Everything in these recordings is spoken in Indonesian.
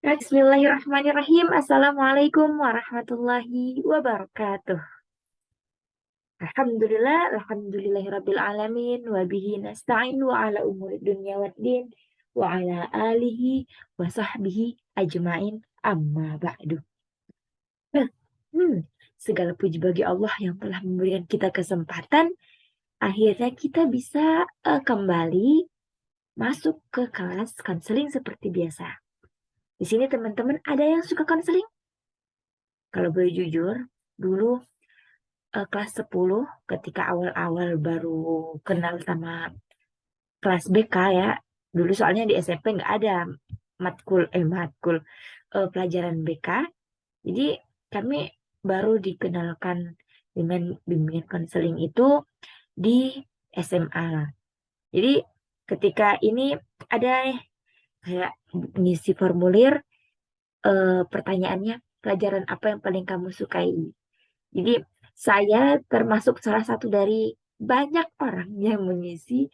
Bismillahirrahmanirrahim. Assalamualaikum warahmatullahi wabarakatuh. Alhamdulillahirabbil alamin wa bihi nasta'in wa ala umuri dunya waddin wa ala alihi wa sahbihi ajmain amma ba'du. Nah, segala puji bagi Allah yang telah memberikan kita kesempatan. Akhirnya kita bisa kembali masuk ke kelas konseling seperti biasa. Di sini teman-teman ada yang suka konseling? Kalau boleh jujur, dulu kelas 10 ketika awal-awal baru kenal sama kelas BK ya. Dulu soalnya di SMP nggak ada matkul pelajaran BK. Jadi kami baru dikenalkan dengan bimbingan konseling itu di SMA. Jadi ketika ini ada kayak ngisi formulir, pertanyaannya pelajaran apa yang paling kamu sukai. Jadi saya termasuk salah satu dari banyak orang yang mengisi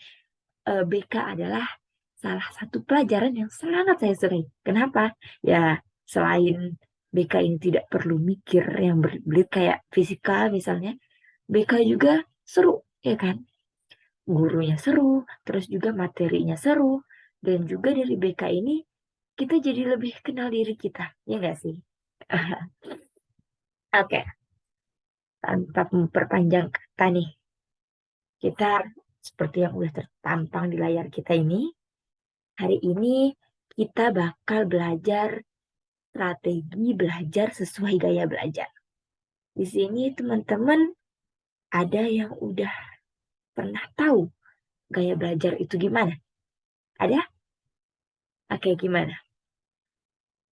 BK adalah salah satu pelajaran yang sangat saya sukai. Kenapa? Ya, selain BK ini tidak perlu mikir yang berbelit kayak fisika misalnya, BK juga seru, ya kan? Gurunya seru, terus juga materinya seru, dan juga dari BK ini kita jadi lebih kenal diri kita, ya nggak sih? Oke, tanpa memperpanjang kata nih, kita seperti yang udah tertampang di layar kita ini, hari ini kita bakal belajar strategi belajar sesuai gaya belajar. Di sini teman-teman ada yang udah pernah tahu gaya belajar itu gimana? Ada? Oke, gimana?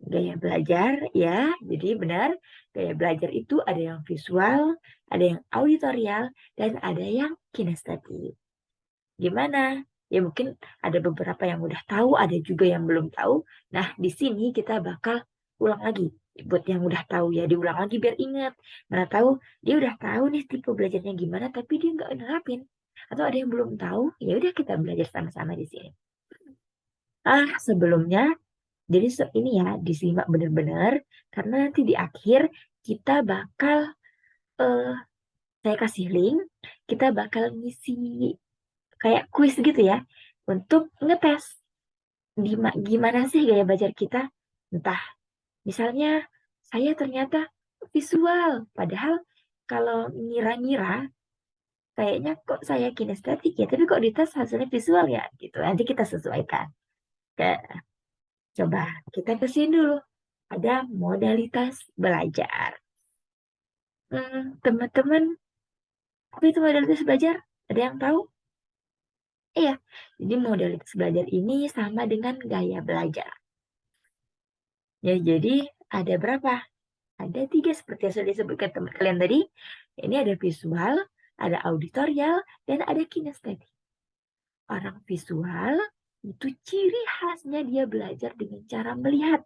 Gaya belajar ya, jadi benar. Gaya belajar itu ada yang visual, ada yang auditorial, dan ada yang kinestetik. Gimana? Ya mungkin ada beberapa yang udah tahu, ada juga yang belum tahu. Nah, di sini kita bakal ulang lagi. Buat yang udah tahu ya, diulang lagi biar ingat. Mana tahu dia udah tahu nih tipe belajarnya gimana, tapi dia nggak nerapin. Atau ada yang belum tahu, ya udah kita belajar sama-sama di sini. Sebelumnya, jadi ini ya disimak benar-benar karena nanti di akhir kita bakal eh, saya kasih link, kita bakal ngisi kayak kuis gitu ya untuk ngetes gimana sih gaya belajar kita. Entah misalnya saya ternyata visual, padahal kalau ngira-ngira kayaknya kok saya kinestetik ya, tapi kok di tes hasilnya visual ya gitu. Nanti kita sesuaikan. Kayak coba kita ke sini dulu. Ada modalitas belajar. Teman-teman, apa itu modalitas belajar? Ada yang tahu? Iya, jadi modalitas belajar ini sama dengan gaya belajar. Ya, jadi ada berapa? Ada 3 seperti yang sudah disebutkan teman kalian tadi. Ini ada visual, ada auditorial, dan ada kinestetik. Orang visual itu ciri khasnya dia belajar dengan cara melihat.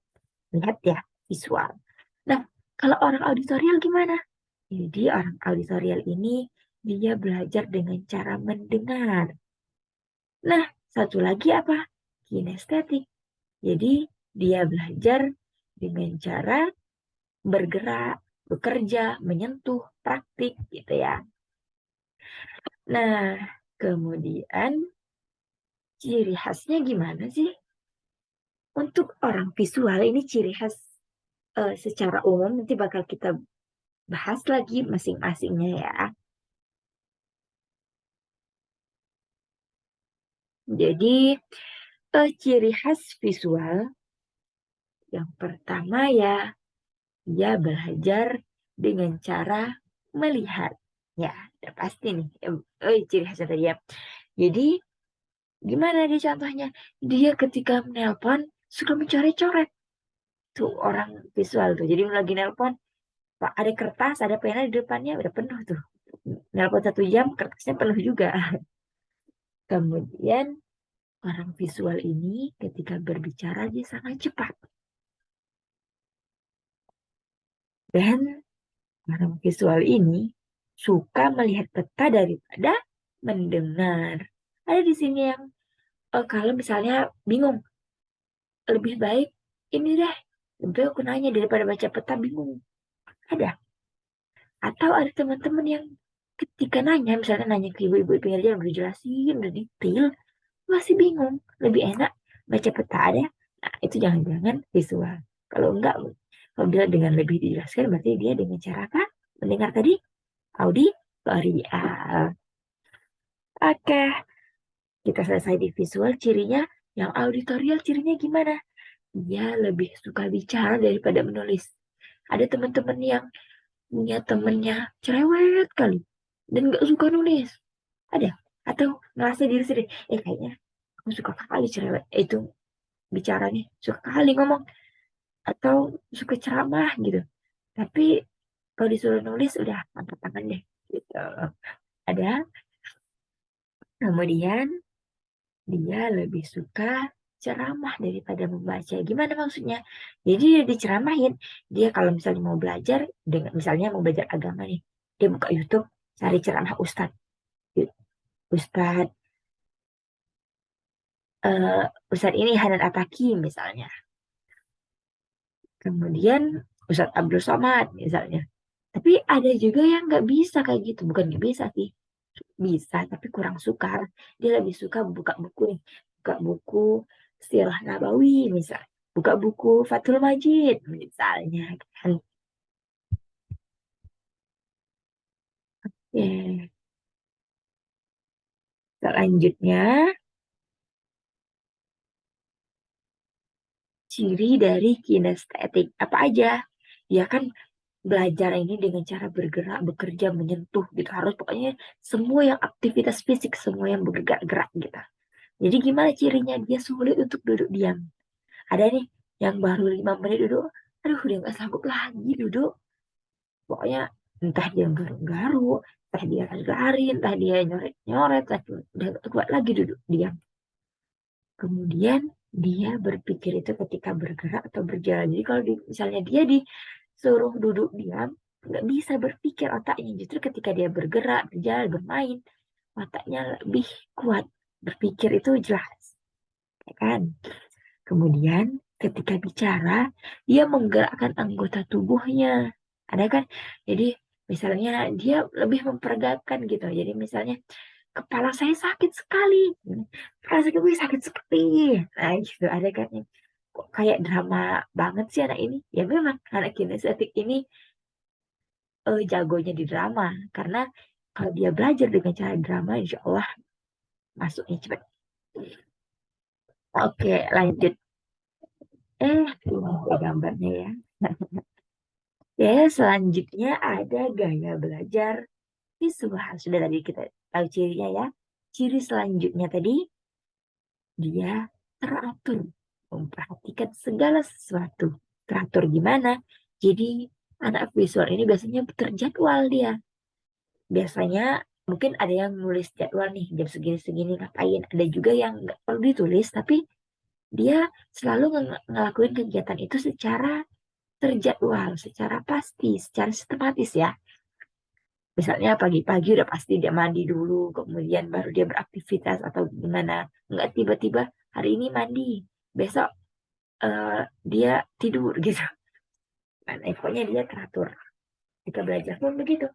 Lihat ya, visual. Nah, kalau orang auditorial gimana? Jadi orang auditorial ini dia belajar dengan cara mendengar. Nah, satu lagi apa? Kinestetik. Jadi dia belajar dengan cara bergerak, bekerja, menyentuh, praktik gitu ya. Nah, kemudian ciri khasnya gimana sih? Untuk orang visual ini ciri khas secara umum nanti bakal kita bahas lagi masing-masingnya ya. Jadi ciri khas visual yang pertama ya, dia belajar dengan cara melihat. Ya, udah pasti nih. Ciri khasnya tadi ya. Jadi gimana dia contohnya? Dia ketika menelpon suka mencoret-coret. Tuh orang visual tuh. Jadi lagi nelpon, Pak, ada kertas, ada pena di depannya, udah penuh tuh. Nelpon 1 jam, kertasnya penuh juga. Kemudian orang visual ini ketika berbicara dia sangat cepat. Dan orang visual ini suka melihat peta daripada mendengar. Ada di sini yang kalau misalnya bingung, lebih baik ini deh. Lebih aku nanya daripada baca peta bingung. Ada. Atau ada teman-teman yang ketika nanya, misalnya nanya ke ibu-ibu pinggir jalan, udah jelasin, udah detail, masih bingung. Lebih enak baca peta ada. Nah, itu jangan-jangan visual. Kalau enggak, kalau dia dengan lebih dijelaskan, berarti dia dengan cara apa? Mendengar tadi, auditorial. Oke, kita selesai di visual, cirinya. Yang auditorial, cirinya gimana? Dia lebih suka bicara daripada menulis. Ada teman-teman yang punya temennya cerewet kali dan gak suka nulis. Ada. Atau ngerasa diri sendiri, kayaknya aku suka kali cerewet. Itu bicara nih, suka kali ngomong. Atau suka ceramah gitu. Tapi kalau disuruh nulis, udah angkat tangan deh. Gitu. Ada. Kemudian dia lebih suka ceramah daripada membaca. Gimana maksudnya? Jadi dia diceramahin. Dia kalau misalnya mau belajar, dengan misalnya mau belajar agama nih, dia buka YouTube, cari ceramah Ustadz. Ustadz, Ustadz ini Hanan Ataki misalnya. Kemudian Ustadz Abdul Somad misalnya. Tapi ada juga yang nggak bisa kayak gitu. Bukan nggak bisa sih. Bisa, tapi kurang suka. Dia lebih suka buka buku nih. Buka buku Sirah Nabawi misalnya. Buka buku Fathul Majid misalnya kan. Ya. Selanjutnya, ciri dari kinestetik. Apa aja? Dia kan belajar ini dengan cara bergerak, bekerja, menyentuh gitu. Harus pokoknya semua yang aktivitas fisik, semua yang bergerak-gerak gitu. Jadi gimana cirinya? Dia sulit untuk duduk diam. Ada nih yang baru 5 menit duduk, aduh dia nggak sanggup lagi duduk. Pokoknya entah dia garuk-garuk, entah dia lari, entah dia nyoret-nyoret, udah gak kuat lagi duduk diam. Kemudian dia berpikir itu ketika bergerak atau berjalan. Jadi kalau misalnya dia disuruh duduk diam, nggak bisa berpikir otaknya. Justru ketika dia bergerak, berjalan, bermain, otaknya lebih kuat. Berpikir itu jelas, ya kan? Kemudian ketika bicara, dia menggerakkan anggota tubuhnya. Ada kan? Jadi misalnya dia lebih memperagakan gitu. Jadi misalnya kepala saya sakit sekali. Kepala saya sakit sekali. Nah gitu ada kan. Kok kayak drama banget sih anak ini. Ya memang anak kinestetik ini jagonya di drama. Karena kalau dia belajar dengan cara drama, insya Allah masuknya cepat. Oke, lanjut. Ini ada gambarnya ya. Ya, selanjutnya ada gaya belajar visual. Sudah tadi kita tahu cirinya ya. Ciri selanjutnya tadi, dia teratur. Memperhatikan segala sesuatu. Teratur gimana? Jadi, anak visual ini biasanya terjadwal dia. Biasanya mungkin ada yang nulis jadwal nih, jam segini-segini ngapain. Ada juga yang nggak perlu ditulis, tapi dia selalu ngelakuin kegiatan itu secara terjadwal, secara pasti, secara sistematis ya. Misalnya pagi-pagi udah pasti dia mandi dulu, kemudian baru dia beraktivitas atau gimana. Nggak tiba-tiba hari ini mandi, besok eh, dia tidur gitu. Nah, pokoknya dia teratur. Jika belajar pun begitu.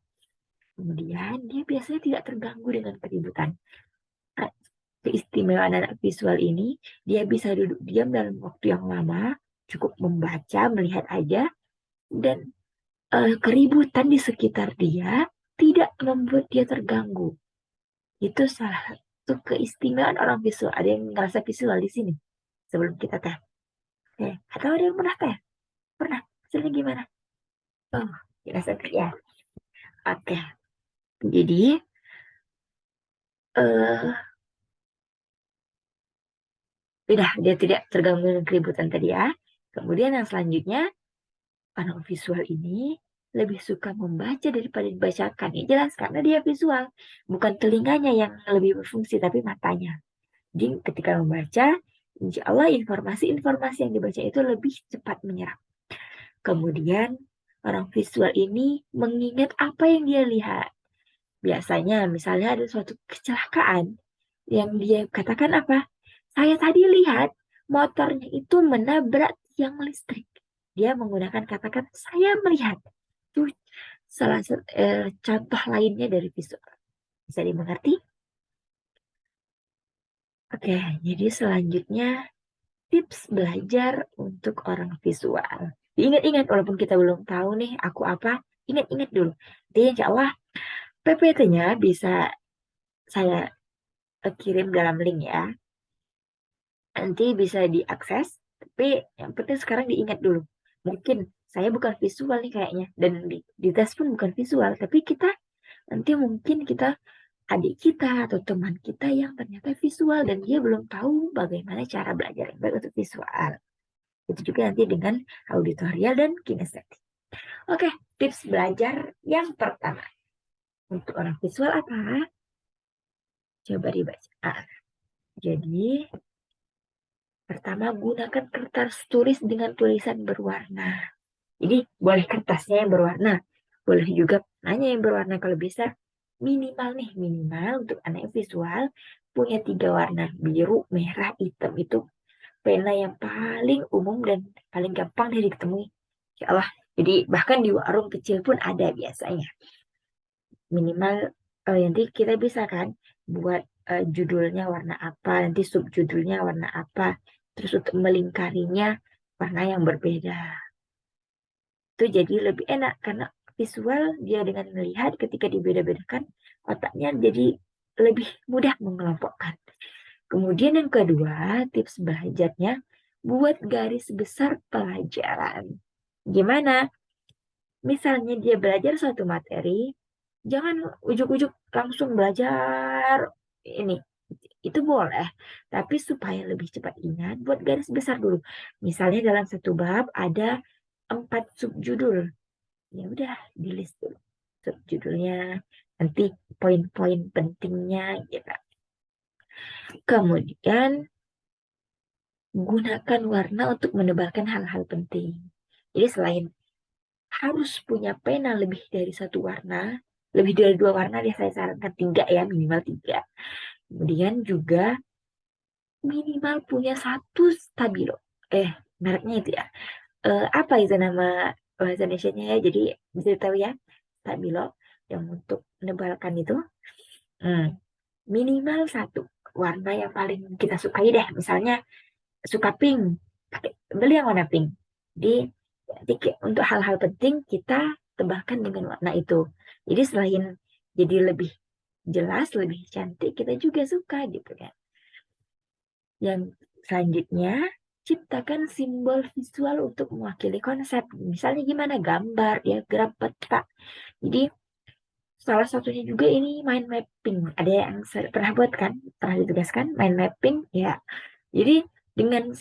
Kemudian dia biasanya tidak terganggu dengan keributan. Nah, keistimewaan anak visual ini, dia bisa duduk diam dalam waktu yang lama, cukup membaca, melihat aja, dan keributan di sekitar dia tidak membuat dia terganggu. Itu salah satu keistimewaan orang visual. Ada yang ngerasa visual di sini sebelum kita teh. Atau ada yang pernah teh? Pernah. Hasilnya gimana? Oh, ngerasa ya. Oke. Jadi, eh udah dia tidak terganggu dengan keributan tadi ya. Kemudian yang selanjutnya, orang visual ini lebih suka membaca daripada dibacakan. Ya jelas karena dia visual. Bukan telinganya yang lebih berfungsi, tapi matanya. Jadi ketika membaca, insya Allah informasi-informasi yang dibaca itu lebih cepat menyerap. Kemudian orang visual ini mengingat apa yang dia lihat. Biasanya misalnya ada suatu kecelakaan yang dia katakan apa? Saya tadi lihat motornya itu menabrak tiang listrik. Dia menggunakan kata-kata saya melihat. Itu salah satu contoh lainnya dari visual. Bisa dimengerti? Oke, jadi selanjutnya tips belajar untuk orang visual. Ingat-ingat walaupun kita belum tahu nih aku apa, ingat-ingat dulu. Jadi insya Allah PPT-nya bisa saya kirim dalam link ya. Nanti bisa diakses, tapi yang penting sekarang diingat dulu. Mungkin saya bukan visual nih kayaknya, dan di tes pun bukan visual, tapi kita nanti mungkin kita adik kita atau teman kita yang ternyata visual dan dia belum tahu bagaimana cara belajar yang baik untuk visual. Itu juga nanti dengan auditorial dan kinestetik. Oke, tips belajar yang pertama. Untuk orang visual apa? Coba dibaca. Jadi, pertama gunakan kertas tulis dengan tulisan berwarna. Jadi, boleh kertasnya yang berwarna. Boleh juga nanya yang berwarna kalau bisa. Minimal untuk anak visual punya 3 warna. Biru, merah, hitam. Itu pena yang paling umum dan paling gampang dari ditemui. Ya Allah. Jadi bahkan di warung kecil pun ada biasanya. Minimal nanti kita bisa kan buat judulnya warna apa, nanti subjudulnya warna apa. Terus untuk melingkarinya warna yang berbeda. Itu jadi lebih enak karena visual dia dengan melihat ketika dibeda-bedakan otaknya jadi lebih mudah mengelompokkan. Kemudian yang kedua, tips belajarnya buat garis besar pelajaran. Gimana? Misalnya dia belajar suatu materi, jangan ujuk-ujuk langsung belajar ini. Itu boleh, tapi supaya lebih cepat ingat, buat garis besar dulu. Misalnya dalam satu bab ada 4 subjudul. Ya udah, di list dulu subjudulnya, nanti poin-poin pentingnya gitu. Kemudian gunakan warna untuk menebalkan hal-hal penting. Jadi selain harus punya pena lebih dari satu warna, lebih dari 2 warna dia saya sarankan 3 ya, minimal 3. Kemudian juga minimal punya 1 stabilo. Mereknya itu ya. Apa itu nama bahasa Indonesia-nya ya? Jadi bisa tahu ya, stabilo yang untuk menebalkan itu. Minimal 1 warna yang paling kita sukai deh. Misalnya suka pink, beli yang warna pink. Jadi untuk hal-hal penting kita tebalkan dengan warna itu. Jadi selain jadi lebih jelas, lebih cantik, kita juga suka gitu kan. Yang selanjutnya, ciptakan simbol visual untuk mewakili konsep. Misalnya gimana? Gambar, diagram, peta. Jadi salah satunya juga ini mind mapping. Ada yang pernah buat kan? Pernah ditugaskan mind mapping ya. Jadi dengan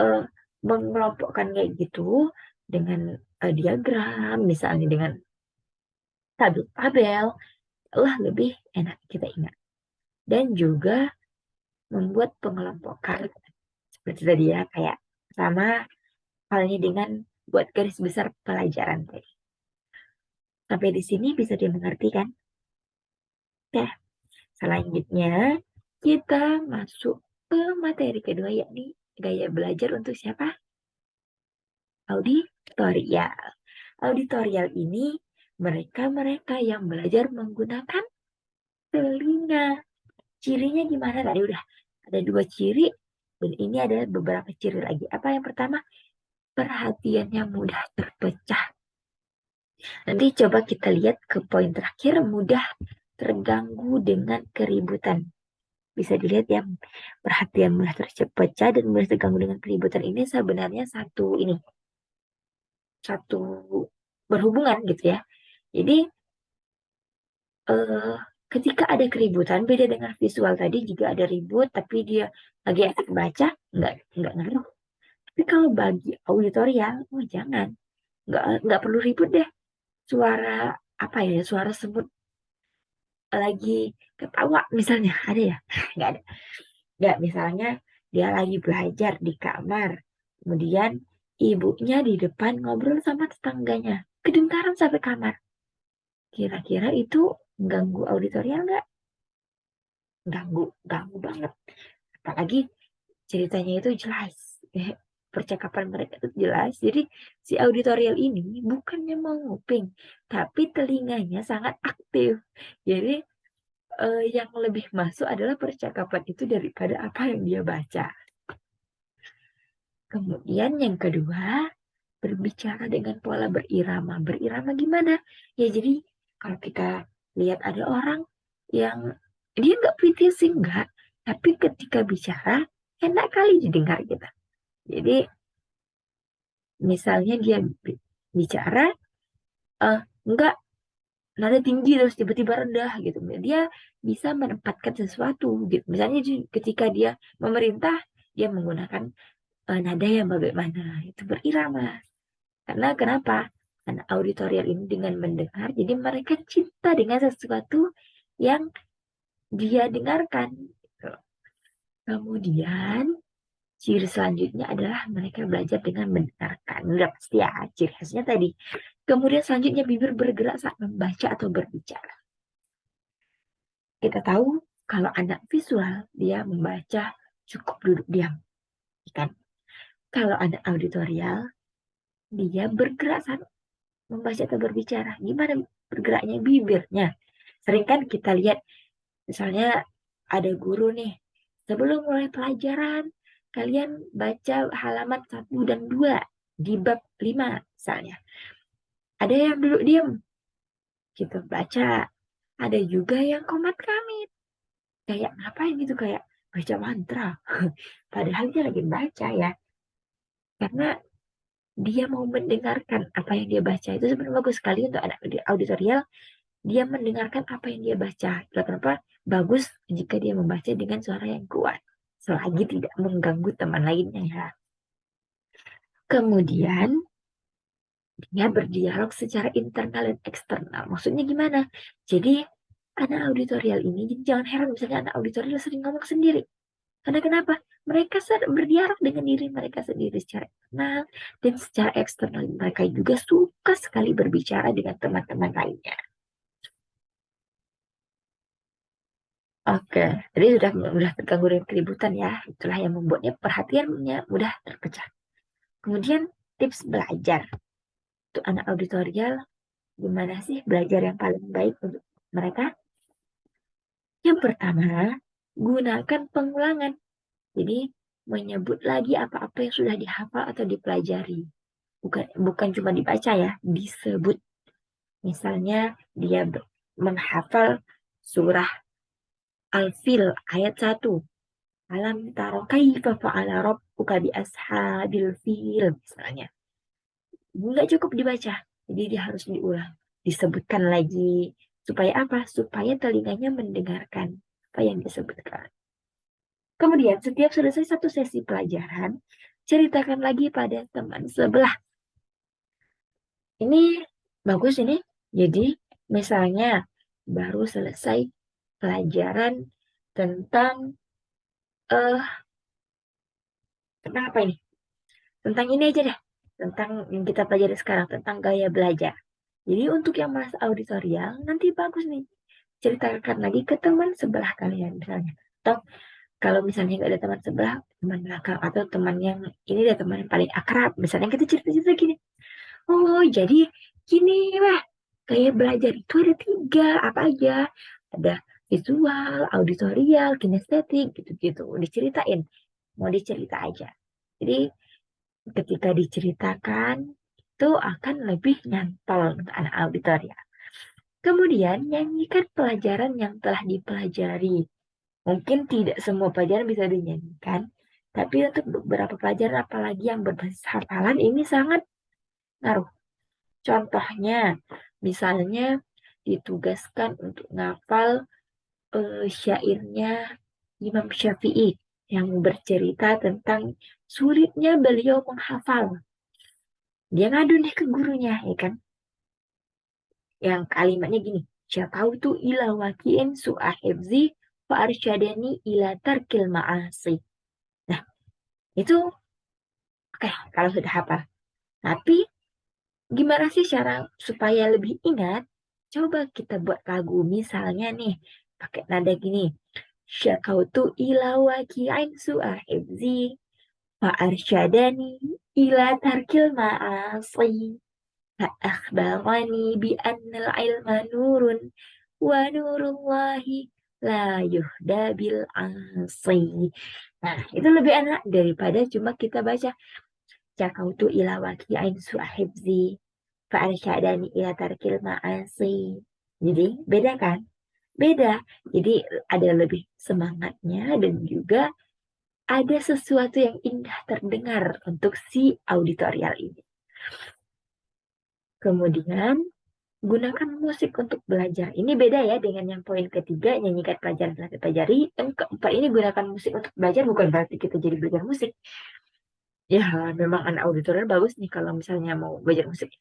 uh, mengelompokkan kayak gitu dengan diagram, misalnya dengan tabel-tabel, lah lebih enak kita ingat. Dan juga membuat pengelompokan seperti tadi ya, kayak sama halnya dengan buat garis besar pelajaran tadi. Sampai di sini bisa dimengerti kan? Oke, selanjutnya kita masuk ke materi kedua yakni gaya belajar untuk siapa? Auditorial. Auditorial ini mereka-mereka yang belajar menggunakan telinga. Cirinya gimana? Tadi udah ada 2 ciri dan ini ada beberapa ciri lagi. Apa yang pertama? Perhatiannya mudah terpecah. Nanti coba kita lihat ke poin terakhir, mudah terganggu dengan keributan. Bisa dilihat ya, perhatian mudah terpecah dan mudah terganggu dengan keributan ini sebenarnya satu berhubungan gitu ya. Jadi ketika ada keributan, beda dengan visual tadi, juga ada ribut tapi dia lagi asik baca, nggak ngaruh. Tapi kalau bagi auditorial, jangan, nggak perlu ribut deh. Suara apa ya, suara semut lagi ketawa misalnya ada ya? Nggak ada. Nggak, misalnya dia lagi belajar di kamar, kemudian ibunya di depan ngobrol sama tetangganya, kedengaran sampai kamar. Kira-kira itu ganggu auditorial nggak? Ganggu banget. Apalagi ceritanya itu jelas. percakapan mereka itu jelas. Jadi si auditorial ini bukannya mau nguping, tapi telinganya sangat aktif. Jadi yang lebih masuk adalah percakapan itu daripada apa yang dia baca. Kemudian yang kedua, berbicara dengan pola berirama. Berirama gimana? Ya jadi kalau kita lihat ada orang yang dia nggak puitis sih, nggak. Tapi ketika bicara, enak kali didengar kita. Jadi misalnya dia bicara, nggak nada tinggi terus tiba-tiba rendah gitu. Dia bisa menempatkan sesuatu gitu. Misalnya ketika dia memerintah, dia menggunakan nada yang bagaimana. Itu berirama. Karena kenapa? Karena auditorial ini dengan mendengar, jadi mereka cinta dengan sesuatu yang dia dengarkan. Gitu. Kemudian, ciri selanjutnya adalah mereka belajar dengan mendengarkan. Udah pasti ya, ciri khasnya tadi. Kemudian selanjutnya bibir bergerak saat membaca atau berbicara. Kita tahu kalau anak visual, dia membaca cukup duduk diam. Kan? Kalau anak auditorial, dia bergerak saat membaca atau berbicara. Gimana bergeraknya bibirnya? Sering kan kita lihat, misalnya ada guru nih, sebelum mulai pelajaran, kalian baca halaman 1 dan 2 di bab 5 misalnya. Ada yang duduk diam, gitu, baca. Ada juga yang komat kamit. Kayak ngapain gitu, kayak baca mantra. Padahal dia lagi baca ya. Karena dia mau mendengarkan apa yang dia baca. Itu sebenarnya bagus sekali untuk anak auditorial. Dia mendengarkan apa yang dia baca. Kenapa? Bagus jika dia membaca dengan suara yang kuat. Selagi tidak mengganggu teman lainnya ya. Kemudian, dia berdialog secara internal dan eksternal. Maksudnya gimana? Jadi, anak auditorial ini, jadi jangan heran misalnya anak auditorial sering ngomong sendiri. Karena kenapa? Mereka berdialog dengan diri mereka sendiri secara internal dan secara eksternal. Mereka juga suka sekali berbicara dengan teman-teman lainnya. Oke, jadi sudah terganggu dengan keributan ya. Itulah yang membuatnya perhatiannya mudah terpecah. Kemudian tips belajar. Untuk anak auditorial, gimana sih belajar yang paling baik untuk mereka? Yang pertama, gunakan pengulangan. Jadi, menyebut lagi apa-apa yang sudah dihafal atau dipelajari. Bukan cuma dibaca ya, disebut. Misalnya, dia menghafal surah Al-Fil ayat 1. Alam taro kaifa fa'ala rabbuka bi ashabil fil misalnya. Nggak cukup dibaca, jadi dia harus diulang, disebutkan lagi. Supaya apa? Supaya telinganya mendengarkan apa yang disebutkan. Kemudian setiap selesai satu sesi pelajaran, ceritakan lagi pada teman sebelah. Ini bagus ini. Jadi misalnya baru selesai pelajaran tentang eh tentang apa ini? Tentang ini aja deh. Tentang yang kita pelajari sekarang, tentang gaya belajar. Jadi untuk yang mas auditorial, nanti bagus nih. Ceritakan lagi ke teman sebelah kalian misalnya. Atau kalau misalnya nggak ada teman sebelah, teman belakang, atau teman yang ini ada teman yang paling akrab. Misalnya kita cerita-cerita gini. Oh, jadi gini wah. Gaya belajar itu ada 3, apa aja? Ada visual, auditorial, kinestetik, gitu-gitu. Diceritain. Mau dicerita aja. Jadi ketika diceritakan itu akan lebih nyantol untuk anak auditorial. Kemudian nyanyikan pelajaran yang telah dipelajari. Mungkin tidak semua pelajaran bisa dinyanyikan, tapi untuk beberapa pelajaran apalagi yang berbasis hafalan ini sangat ngaruh. Contohnya, misalnya ditugaskan untuk ngafal syairnya Imam Syafi'i yang bercerita tentang sulitnya beliau menghafal. Dia ngadu nih ke gurunya, ya kan? Yang kalimatnya gini, syakautu ila wakiin su'ahibzi fa'arsyadani ila tarkil ma'asi. Nah, itu oke kalau sudah hafal. Tapi gimana sih cara supaya lebih ingat? Coba kita buat lagu. Misalnya nih, pakai nada gini. Syakautu ila wakiin su'ahibzi فأرشدني إلى ترك المعاصي فأخبرني بأن العلم نور ونور الله la yuhda bil asi. Nah, itu lebih enak daripada cuma kita baca cakautu ila waqi'in su'ahibzi fa'arsyadani ila tarkil ma'asi. Jadi, beda kan? Beda. Jadi, ada lebih semangatnya dan juga ada sesuatu yang indah terdengar untuk si auditorial ini. Kemudian, gunakan musik untuk belajar. Ini beda ya dengan yang poin ketiga, nyanyikan pelajaran telah dipelajari. Yang keempat ini gunakan musik untuk belajar, bukan berarti kita jadi belajar musik. Ya, memang anak auditorial bagus nih kalau misalnya mau belajar musik.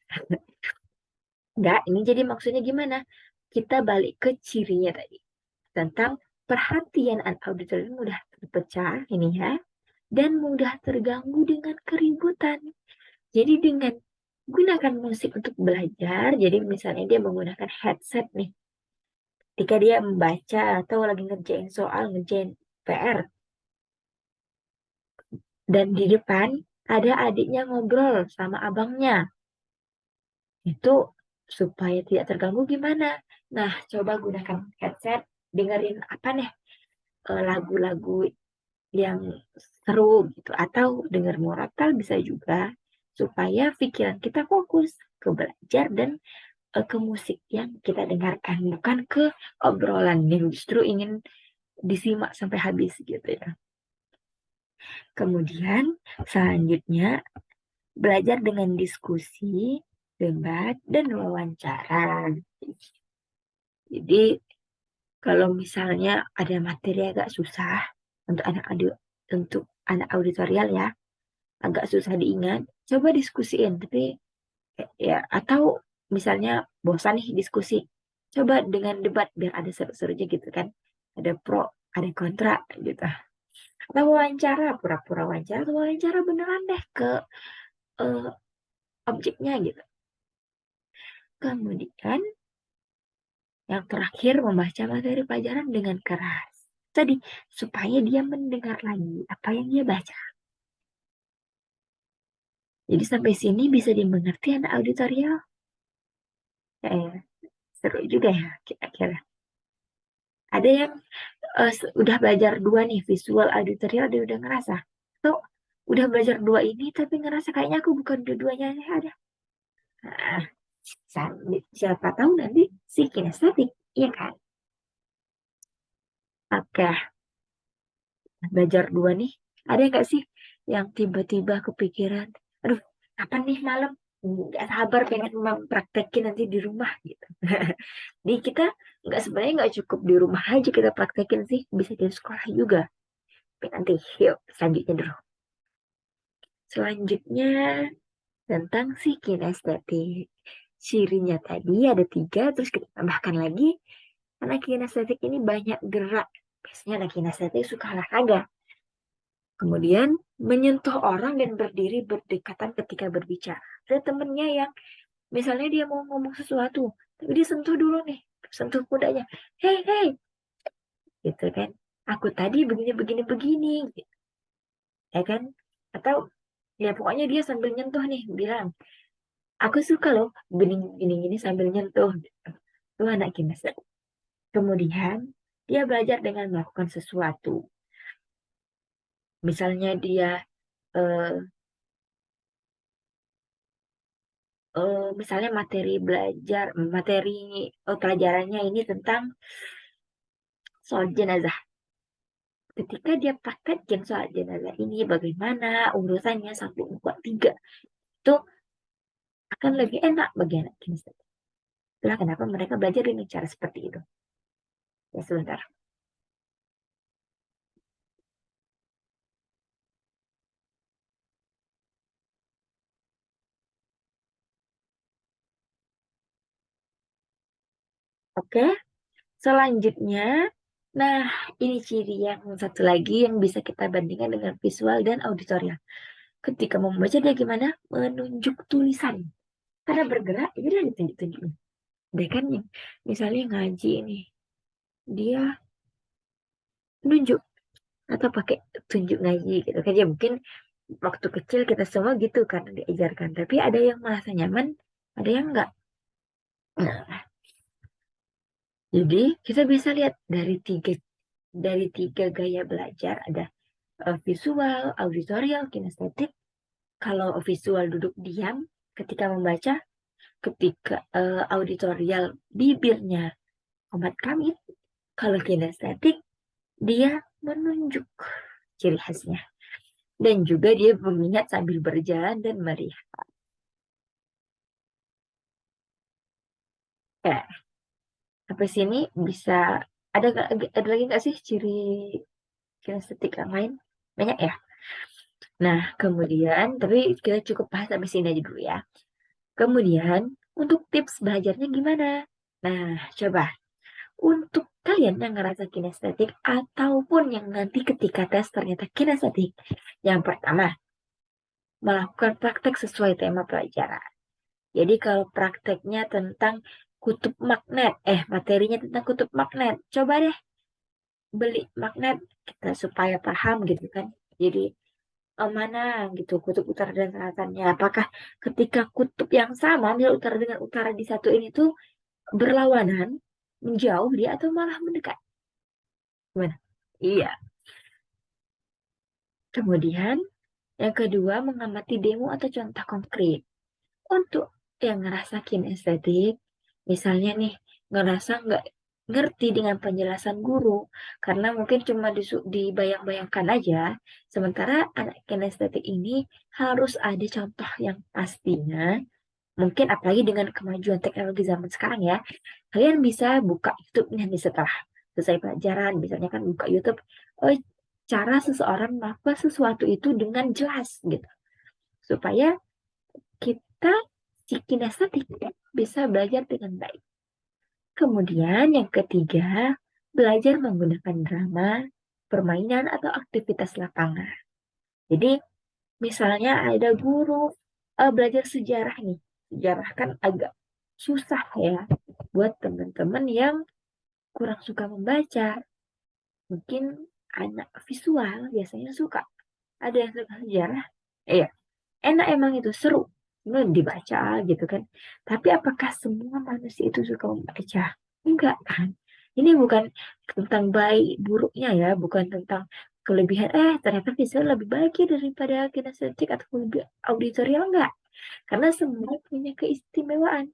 Enggak, ini jadi maksudnya gimana? Kita balik ke cirinya tadi. Tentang perhatian anak auditorial mudah terpecah ini ya. Dan mudah terganggu dengan keributan. Jadi dengan gunakan musik untuk belajar, jadi misalnya dia menggunakan headset nih, ketika dia membaca atau lagi ngerjain soal, ngerjain PR, dan di depan ada adiknya ngobrol sama abangnya, itu supaya tidak terganggu gimana? Nah, coba gunakan headset, dengerin apa nih, lagu-lagu yang seru gitu, atau denger murotal bisa juga, supaya pikiran kita fokus ke belajar dan ke musik yang kita dengarkan, bukan ke obrolan yang justru ingin disimak sampai habis gitu ya. Kemudian selanjutnya belajar dengan diskusi, debat, dan wawancara. Jadi kalau misalnya ada materi agak susah untuk anak auditorial ya, agak susah diingat, coba diskusiin. Tapi ya atau misalnya bosan nih diskusi, coba dengan debat biar ada seru-serunya gitu kan. Ada pro, ada kontra gitu. Atau wawancara, pura-pura wawancara, atau wawancara beneran deh ke uh, objeknya gitu. Kemudian yang terakhir membaca materi pelajaran dengan keras. Tadi supaya dia mendengar lagi apa yang dia baca. Jadi sampai sini bisa dimengerti anak auditorial. Seru juga ya kira-kira. Ada yang udah belajar dua nih, visual auditorial, dia udah ngerasa. Atau udah belajar dua ini tapi ngerasa kayaknya aku bukan dua-duanya ada. Nah, siapa tahu nanti si kinestetik, iya kan? Oke, belajar dua nih. Ada nggak sih yang tiba-tiba kepikiran, aduh, kapan nih malam? Nggak sabar pengen mempraktekin nanti di rumah gitu. Jadi kita sebenarnya nggak cukup di rumah aja kita praktekin sih, bisa di sekolah juga. Tapi nanti, yuk selanjutnya dulu. Selanjutnya tentang si kinestetik. Cirinya tadi ada tiga, terus kita tambahkan lagi. Karena kinestetik ini banyak gerak. Biasanya anak kinestetik suka olahraga. Kemudian menyentuh orang dan berdiri berdekatan ketika berbicara. Ada temennya yang misalnya dia mau ngomong sesuatu, tapi dia sentuh dulu nih, sentuh kudanya. Hey, hey, gitu kan. Aku tadi begini, begini, begini. Gitu. Ya kan? Atau ya pokoknya dia sambil nyentuh nih, bilang, aku suka loh gini, gini, gini sambil nyentuh. Itu anak kinestetik. Kemudian dia belajar dengan melakukan sesuatu. Misalnya dia eh, misalnya materi pelajarannya ini tentang soal jenazah. Ketika dia praktekkan soal jenazah ini, bagaimana urusannya satu dua tiga, itu akan lebih enak bagi anak kinestetik. Itulah kenapa mereka belajar dengan cara seperti itu. Ya sebentar. Oke, selanjutnya, nah ini ciri yang satu lagi yang bisa kita bandingkan dengan visual dan auditorial. Ketika membaca dia gimana? Menunjuk tulisan. Karena bergerak, itu dia ditunjuk-tunjuk. Dia kan yang misalnya ngaji nih, dia nunjuk atau pakai tunjuk ngaji gitu kan ya mungkin Waktu kecil kita semua gitu kan diajarkan. Tapi ada yang merasa nyaman, ada yang enggak. Nah, jadi kita bisa lihat dari tiga gaya belajar ada visual, auditorial, kinestetik. Kalau visual duduk diam ketika membaca, ketika auditorial bibirnya komat kamit, kalau kinestetik dia menunjuk ciri khasnya. Dan juga dia mengingat sambil berjalan dan melihat. Ya, sampai sini bisa ada lagi nggak sih ciri kinestetik yang lain? Banyak ya. Nah, kemudian tapi kita cukup bahas sampai sini aja dulu ya. Kemudian untuk tips belajarnya gimana? Nah, coba untuk kalian yang ngerasa kinestetik ataupun yang nanti ketika tes ternyata kinestetik. Yang pertama, melakukan praktek sesuai tema pelajaran. Jadi kalau prakteknya tentang kutub magnet, materinya tentang kutub magnet, coba deh beli magnet kita supaya paham gitu kan. Jadi mana gitu kutub utara dan selatannya. Apakah ketika kutub yang sama, misal utara dengan utara di satu ini tuh berlawanan, menjauh dia atau malah mendekat? Gimana? Iya. Kemudian yang kedua mengamati demo atau contoh konkret. Untuk yang ngerasa kinestetik, misalnya nih, ngerasa nggak ngerti dengan penjelasan guru, karena mungkin cuma dibayang-bayangkan aja, sementara anak kinestetik ini harus ada contoh yang pastinya, mungkin apalagi dengan kemajuan teknologi zaman sekarang ya, kalian bisa buka YouTube nih setelah selesai pelajaran, misalnya kan buka YouTube, eh, cara seseorang melakukan sesuatu itu dengan jelas gitu, supaya kita si kinestetik bisa belajar dengan baik. Kemudian yang ketiga, belajar menggunakan drama, permainan, atau aktivitas lapangan. Jadi misalnya ada guru belajar sejarah nih. Sejarah kan agak susah ya buat teman-teman yang kurang suka membaca. Mungkin anak visual biasanya suka. Ada yang suka sejarah. Iya, enak emang itu seru dibaca gitu kan, tapi apakah semua manusia itu suka membaca? Enggak kan, ini bukan tentang baik buruknya ya, bukan tentang kelebihan ternyata visual lebih baik ya daripada kinestetik atau lebih auditorial, enggak, karena semua punya keistimewaan.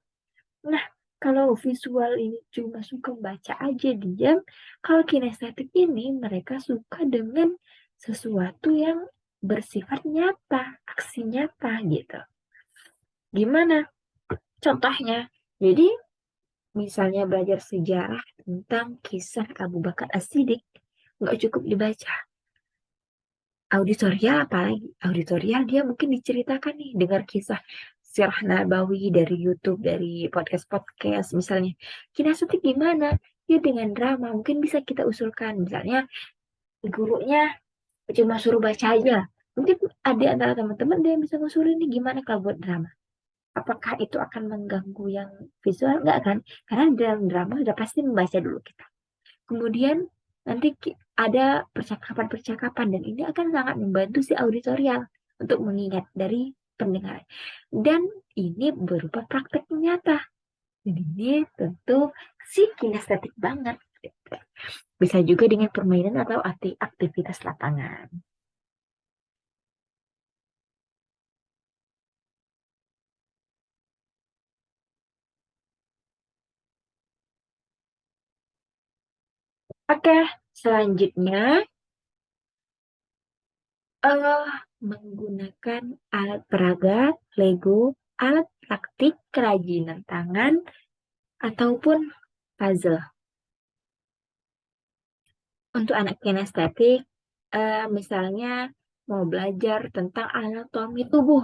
Nah, kalau visual ini cuma suka baca aja diam, kalau kinestetik ini mereka suka dengan sesuatu yang bersifat nyata, aksi nyata gitu. Gimana contohnya? Jadi, misalnya belajar sejarah tentang kisah Abu Bakar As-Siddiq, nggak cukup dibaca. Auditorial apalagi? Auditorial dia mungkin diceritakan nih, dengar kisah Sirah Nabawi dari YouTube, dari podcast-podcast misalnya. Kinestetik gimana? Ya dengan drama, mungkin bisa kita usulkan. Misalnya gurunya cuma suruh baca aja. Mungkin ada antara teman-teman dia yang bisa ngusulin nih gimana kalau buat drama. Apakah itu akan mengganggu yang visual? Enggak kan? Karena dalam drama sudah pasti membaca dulu kita. Kemudian nanti ada percakapan-percakapan dan ini akan sangat membantu si auditorial untuk mengingat dari pendengar. Dan ini berupa praktek nyata. Jadi ini tentu si kinestetik banget. Bisa juga dengan permainan atau aktivitas lapangan. Oke, selanjutnya eh menggunakan alat peraga, Lego, alat praktik, kerajinan tangan, ataupun puzzle. Untuk anak kinestetik, misalnya mau belajar tentang anatomi tubuh,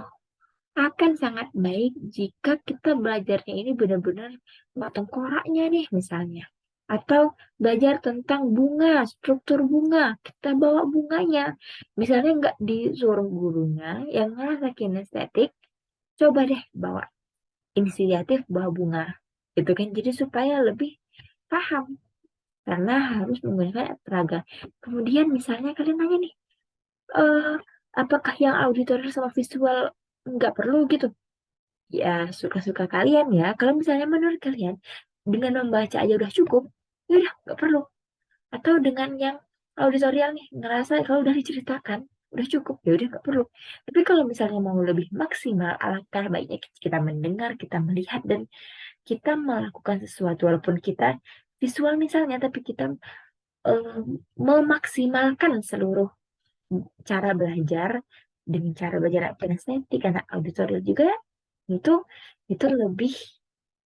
akan sangat baik jika kita belajarnya ini benar-benar tengkoraknya nih misalnya. Atau belajar tentang bunga, struktur bunga, kita bawa bunganya. Misalnya nggak disuruh gurunya yang ngerasa kinestetik, coba deh bawa inisiatif bawa bunga. Itu kan jadi supaya lebih paham karena harus menggunakan peraga. Kemudian misalnya kalian nanya nih, eh Apakah yang auditor sama visual nggak perlu gitu? Ya, suka-suka kalian ya. Kalau misalnya menurut kalian, dengan membaca aja udah cukup, ya udah, nggak perlu. Atau dengan yang auditorial nih, ngerasa kalau udah diceritakan, udah cukup, ya udah nggak perlu. Tapi kalau misalnya mau lebih maksimal, alangkah baiknya kita mendengar, kita melihat, dan kita melakukan sesuatu. Walaupun kita visual misalnya, tapi kita eh, memaksimalkan seluruh cara belajar dengan cara belajar kinestetik, anak auditorial juga itu itu lebih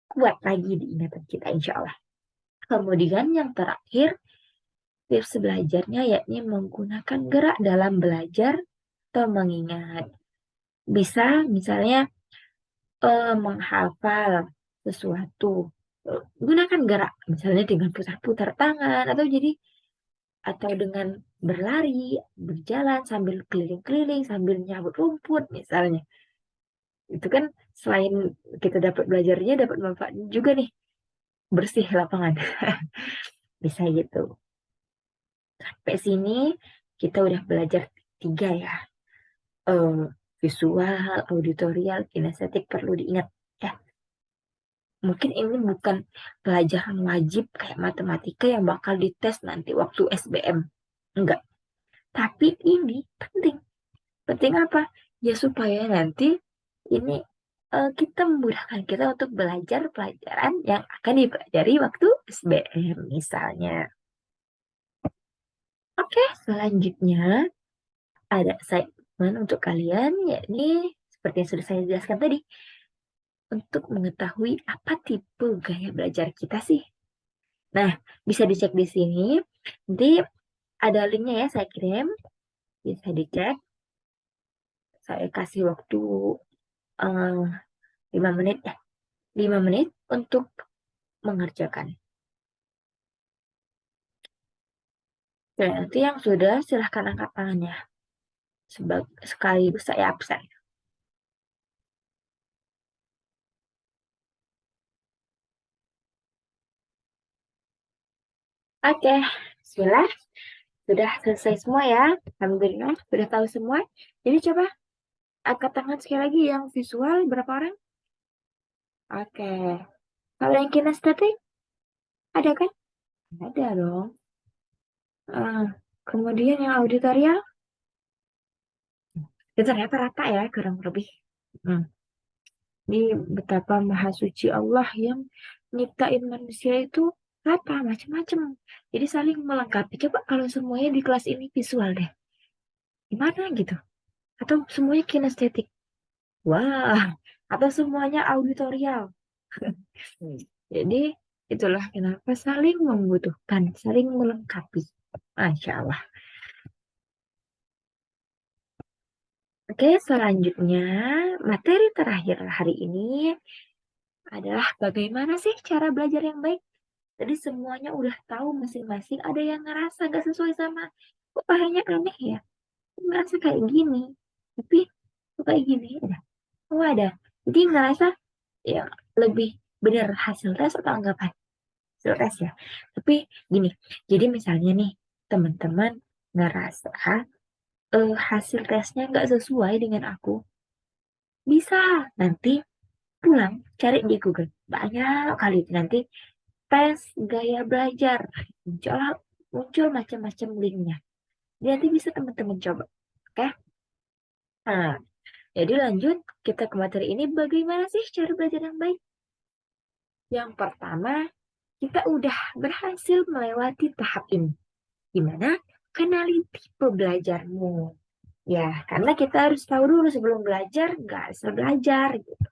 kuat lagi di ingatan kita insya Allah. Kemudian yang terakhir, tips belajarnya yakni menggunakan gerak dalam belajar atau mengingat. Bisa misalnya menghafal sesuatu. Gunakan gerak, misalnya dengan putar-putar tangan atau dengan berlari, berjalan sambil keliling-keliling, sambil nyabut rumput misalnya. Itu kan selain kita dapat belajarnya, dapat manfaat juga nih, bersih lapangan. Bisa gitu. Sampai sini kita udah belajar 3 ya. Eh, Visual, auditorial, kinestetik perlu diingat. Ya, mungkin ini bukan pelajaran wajib kayak matematika yang bakal dites nanti waktu SBM. Enggak. Tapi ini penting. Penting apa? Ya supaya nanti ini kita memudahkan kita untuk belajar pelajaran yang akan dipelajari waktu SBM misalnya. Oke, selanjutnya ada segmen untuk kalian, yakni seperti yang sudah saya jelaskan tadi, untuk mengetahui apa tipe gaya belajar kita sih. Nah, bisa dicek di sini. Nanti ada linknya ya, saya kirim. Bisa dicek. Saya kasih waktu eh, 5 menit ya. 5 menit untuk mengerjakan. Dan nanti yang sudah silahkan angkat tangannya. Sekaligus saya absen. Oke, bismillah. Sudah selesai semua ya. Alhamdulillah, sudah tahu semua. Jadi coba angkat tangan sekali lagi yang visual berapa orang? Oke. Kalau yang kinestetik ada kan? Ada dong. Ah, kemudian yang auditorial, ya ternyata rata ya kurang lebih. Hmm. Ini betapa maha suci Allah yang nyiptain manusia itu rata macam-macam. Jadi saling melengkapi. Coba kalau semuanya di kelas ini visual deh, gimana gitu? Atau semuanya kinestetik? Wah, atau semuanya auditorial? Jadi itulah kenapa saling membutuhkan, saling melengkapi. Masya Allah. Oke, selanjutnya materi terakhir hari ini adalah bagaimana sih cara belajar yang baik. Tadi semuanya udah tahu masing-masing. Ada yang ngerasa gak sesuai sama, kok kayaknya aneh ya. Kok ngerasa kayak gini. Tapi kok kayak gini. Ada. Oh ada. Jadi ngerasa ya lebih benar hasil tes atau anggapan. Hasil tes ya. Tapi gini. Jadi misalnya nih teman-teman ngerasa hasil tesnya nggak sesuai dengan aku. Bisa nanti pulang cari di Google. Banyak kali nanti tes gaya belajar. Muncul, muncul macam-macam linknya. Nanti bisa teman-teman coba. Oke? Nah, jadi lanjut kita ke materi ini. Bagaimana sih cara belajar yang baik? Yang pertama, kita udah berhasil melewati tahap ini. Gimana? Kenali tipe belajarmu. Ya, karena kita harus tahu dulu sebelum belajar, nggak bisa belajar. Gitu.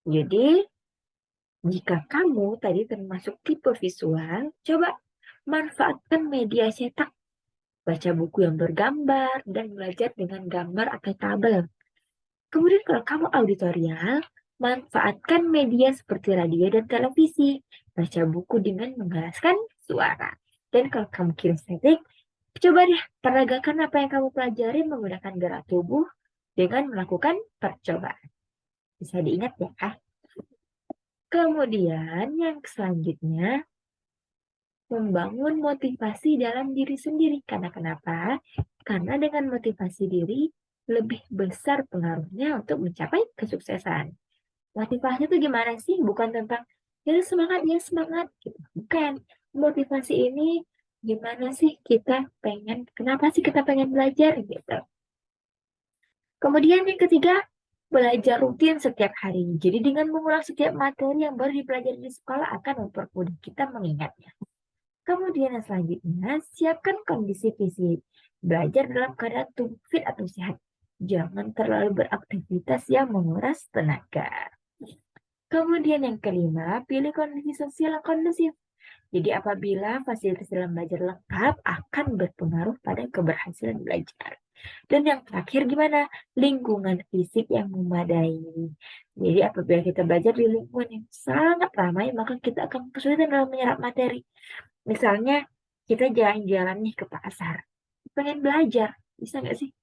Jadi, jika kamu tadi termasuk tipe visual, coba manfaatkan media cetak, baca buku yang bergambar, dan belajar dengan gambar atau tabel. Kemudian kalau kamu auditorial, manfaatkan media seperti radio dan televisi, baca buku dengan mengelaskan suara. Dan kalau kamu kinestetik, coba deh peragakan apa yang kamu pelajari menggunakan gerak tubuh dengan melakukan percobaan. Bisa diingat ya. Kemudian yang selanjutnya, membangun motivasi dalam diri sendiri. Karena kenapa? Karena dengan motivasi diri lebih besar pengaruhnya untuk mencapai kesuksesan. Motivasi itu gimana sih? Bukan tentang ya semangat gitu. Bukan. Motivasi ini gimana sih kita pengen, kenapa sih kita pengen belajar gitu. Kemudian yang ketiga, belajar rutin setiap hari. Jadi dengan mengulang setiap materi yang baru dipelajari di sekolah akan mempermudah kita mengingatnya. Kemudian yang selanjutnya, siapkan kondisi fisik. Belajar dalam keadaan tubuh fit atau sehat. Jangan terlalu beraktivitas yang menguras tenaga. Kemudian yang kelima, pilih kondisi sosial yang kondusif. Jadi apabila fasilitas dalam belajar lengkap akan berpengaruh pada keberhasilan belajar. Dan yang terakhir gimana? Lingkungan fisik yang memadai. Jadi apabila kita belajar di lingkungan yang sangat ramai, maka kita akan kesulitan dalam menyerap materi. Misalnya kita jalan-jalan nih ke pasar, pengen belajar, bisa nggak sih?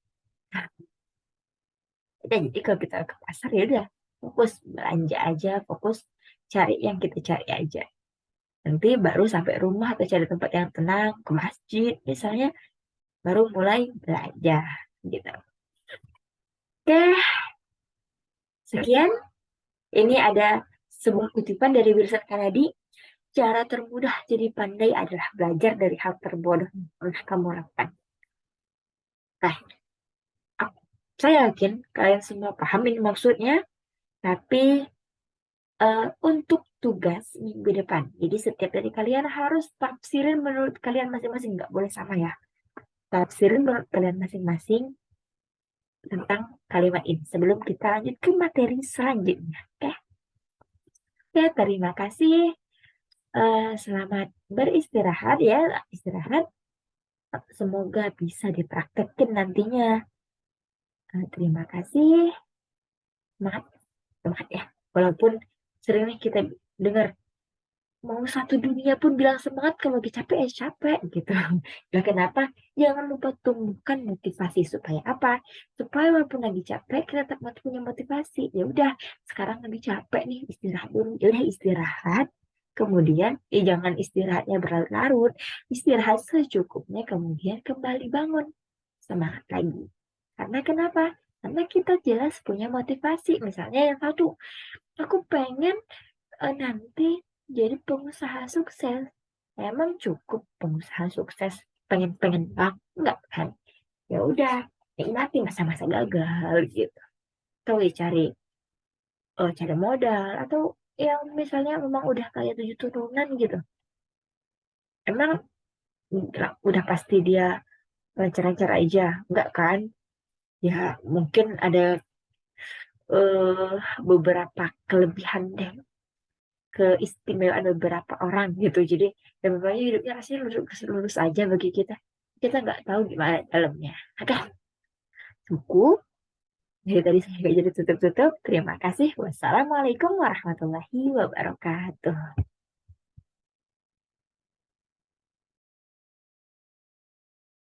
Nah, jadi kalau kita ke pasar ya udah fokus belanja aja, fokus cari yang kita cari aja. Nanti baru sampai rumah atau cari tempat yang tenang, ke masjid misalnya, baru mulai belajar gitu. Oke, sekian. Ini ada sebuah kutipan dari Wilson Kennedy. Cara termudah jadi pandai adalah belajar dari hal terbodoh yang pernah kamu lakukan. Nah, saya yakin kalian semua paham ini maksudnya, tapi untuk tugas minggu depan. Jadi setiap dari kalian harus tafsirin menurut kalian masing-masing, nggak boleh sama ya. Tafsirin menurut kalian masing-masing tentang kalimat ini sebelum kita lanjut ke materi selanjutnya. Oke, ya, terima kasih. Selamat beristirahat ya, istirahat. Semoga bisa dipraktekkan nantinya. Terima kasih. Semangat, semangat ya. Walaupun sering nih kita dengar mau satu dunia pun bilang semangat, kalau lagi capek ya capek gitu. Nah, kenapa? Jangan lupa tumbuhkan motivasi supaya apa? Supaya walaupun lagi capek kita tetap punya motivasi. Ya udah, sekarang lagi capek nih, istirahat dulu. Ya udah istirahat. Kemudian, jangan istirahatnya berlarut-larut. Istirahat secukupnya, kemudian kembali bangun. Semangat lagi. Karena kenapa? Karena kita jelas punya motivasi. Misalnya yang satu, aku pengen nanti jadi pengusaha sukses. Emang cukup pengusaha sukses pengen-pengen bang? Enggak kan? Ya udah, nikmati masa-masa gagal gitu. Atau ya cari modal, atau yang misalnya memang udah kayak 7 turunan gitu. Emang udah pasti dia lancar-lancar aja, enggak kan? Ya mungkin ada beberapa kelebihan deh, keistimewaan beberapa orang gitu. Jadi ya memangnya hidupnya rasanya lurus-lurus aja bagi kita. Kita nggak tahu gimana dalamnya. Oke, cukup. Jadi tadi saya nggak jadi tutup-tutup. Terima kasih. Wassalamualaikum warahmatullahi wabarakatuh.